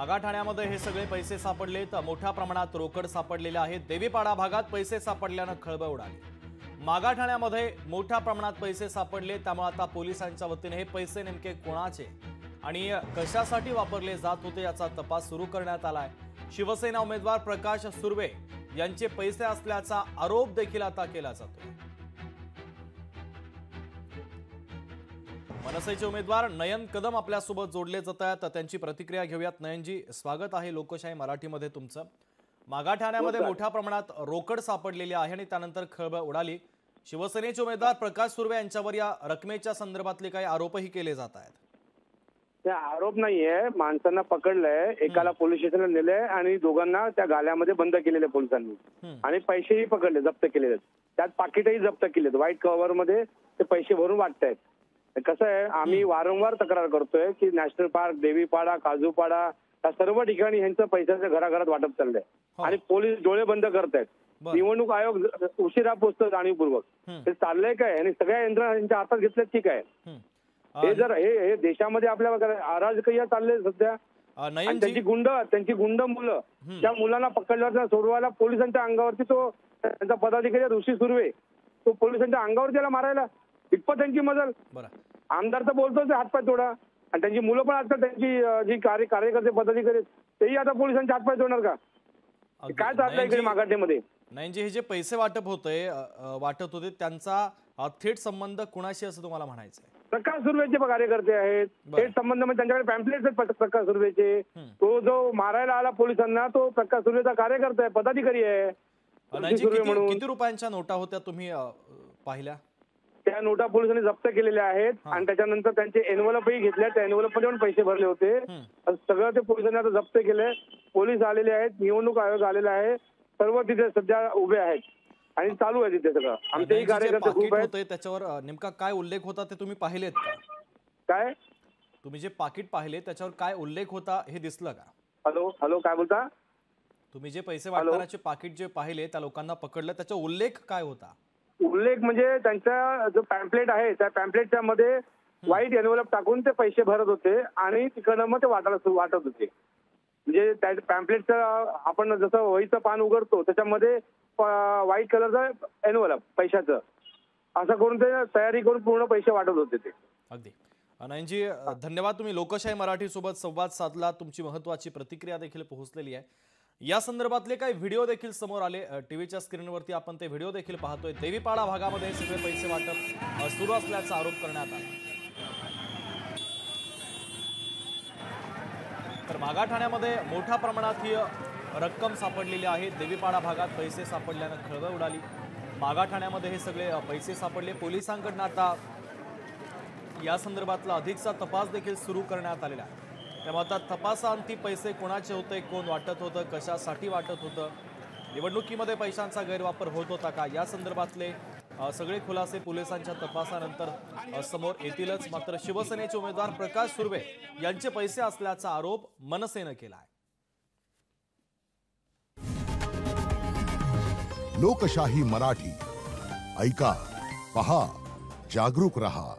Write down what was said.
मागाठाण्यामध्ये हे सगळे पैसे सापडले तर मोठ्या प्रमाणात रोकड सापडलेले आहेत। देवीपाडा भागात पैसे सापडल्याने खळबळ उडाली। मागाठाण्यामध्ये मोठ्या प्रमाणात पैसे सापडले, त्यामुळे आता पोलिसांच्या वतीने हे पैसे नेमके कोणाचे आणि कशासाठी वापरले जात होते याचा तपास सुरू करण्यात आलाय। शिवसेना उमेदवार प्रकाश सुर्वे यांचे पैसे असल्याचा आरोप देखील आता केला जातो। मनसेचे उमेदवार नयन कदम आपल्यासोबत जोडले जात आहेत, त्यांची प्रतिक्रिया घेऊयात। नयनजी, स्वागत आहे लोकशाही मराठीमध्ये तुमचं। मागाठाण्यामध्ये मोठ्या प्रमाणात रोकड सापडलेली आहे आणि त्यानंतर खळबळ उडाली। शिवसेनेचे उमेदवार प्रकाश सुर्वे यांच्यावर या रकमेच्या संदर्भातले काही आरोपही केले जात आहेत। ते आरोप नाहीये, माणसांना पकडलंय, एकाला पोलीस स्टेशनला नेलंय आणि दोघांना त्या गाल्यामध्ये बंद केलेले पोलिसांनी आणि पैसेही पकडले, जप्त केलेले। त्यात पाकिटही जप्त केलेत, व्हाईट कव्हर मध्ये ते पैसे भरून वाटतायत। कसं आहे, आम्ही वारंवार तक्रार करतोय की नॅशनल पार्क, देवीपाडा, काजूपाडा या सर्व ठिकाणी यांचं पैशाचं घराघरात वाटप चाललंय आणि पोलीस डोळे बंद करतायत। निवडणूक आयोग उशिरा पोहोचतो जाणीवपूर्वक। हे चाललंय काय आणि सगळ्या यंत्रणा यांच्या हातात घेतल्यात की काय? हे जर हे देशामध्ये आपल्या अराजकीय चालले सध्या। त्यांची गुंड मुलं, त्या मुलांना पकडल्यावर सोडवायला पोलिसांच्या अंगावरती तो त्यांचा पदाधिकारी ऋषी सुर्वे तो पोलिसांच्या अंगावर त्याला मारायला इतपत त्यांची मजल। आमदार तर बोलतोच हातपाय तोडा आणि त्यांची मुलं पण आता त्यांची जी कार्यकर्ते पदाधिकारी तेही आता पोलिसांचे हातपाय तोडणार का? काय चाललंय इकडे मागाठ्यामध्ये? नाही, हे जे पैसे वाटत होते त्यांचा थेट संबंध कुणाशी असं तुम्हाला म्हणायचंय? प्रकाश सुर्वेचे कार्यकर्ते आहेत, थेट संबंध म्हणजे त्यांच्याकडे पॅम्पलेट्स आहेत प्रकाश सुर्वेचे। तो जो मारायला आला पोलिसांना तो प्रकाश सुर्वेचा कार्यकर्ता आहे, पदाधिकारी आहे। किती रुपयांच्या नोटा होत्या तुम्ही पाहिल्या? त्या नोटा पोलिसांनी जप्त केलेल्या आहेत आणि त्याच्यानंतर त्यांचे एनव्हलपही घेतले, त्या एनव्हलपमध्ये पण पैसे भरले होते। सगळं ते पोलिसांनी आता जप्त केलंय। पोलीस आलेले आहेत, निवडणूक आयोग आलेला आहे, सर्व तिथे सध्या उभे आहेत आणि चालू आहे तिथे सगळं। आमचेही कार्यकर्ते खूप आहेत। त्याच्यावर नेमका काय उल्लेख होता ते तुम्ही पाहिलेत का? काय तुम्ही जे पाकिट पाहिले त्याच्यावर काय उल्लेख होता हे दिसलं का? हॅलो काय बोलता? तुम्ही जे पैसे वाटण्याचे पाकिट जे पाहिले त्या लोकांना पकडलं, त्याचा उल्लेख काय होता? उल्लेख म्हणजे त्यांचा जो पॅम्पलेट आहे त्या पॅम्पलेटच्या मध्ये व्हाईट एनव्हलप टाकून ते पैसे भरत होते आणि तिकडनं मग ते वाटत होते। म्हणजे त्या पॅम्पलेटचं आपण जसं वहीचं पान उघडतो त्याच्यामध्ये व्हाईट कलरचं एनव्हलप पैशाचं असं करून ते तयारी करून पूर्ण पैसे वाटत होते ते। अगदी नयनजी, धन्यवाद। तुम्ही लोकशाही मराठी सोबत संवाद साधला, तुमची महत्त्वाची प्रतिक्रिया देखील पोहोचलेली आहे। या संदर्भातले काही व्हिडिओ देखील समोर आले, टीव्हीच्या स्क्रीनवरती आपण ते व्हिडिओ देखील पाहतोय। देवीपाडा भागामध्ये सगळे पैसे वाटप सुरू असल्याचा आरोप करण्यात आला। तर मागाठाण्यामध्ये मोठ्या प्रमाणात ही रक्कम सापडलेली आहे। देवीपाडा भागात पैसे सापडल्याने खळबळ उडाली। मागाठाण्यामध्ये हे सगळे पैसे सापडले। पोलिसांकडून आता या संदर्भातला अधिकचा तपास देखील सुरू करण्यात आलेला आहे। त्यामुळे आता तपासांती पैसे कोणाचे होते, कोण वाटत होतं, कशासाठी वाटत होतं, निवडणुकीमध्ये पैशांचा गैरवापर होत होता का, या संदर्भातले सगळे खुलासे पोलिसांच्या तपासानंतर समोर येतीलच। मात्र शिवसेनेचे उमेदवार प्रकाश सुर्वे यांचे पैसे असल्याचा आरोप मनसेनं केला आहे। लोकशाही मराठी ऐका, पहा, जागरूक रहा।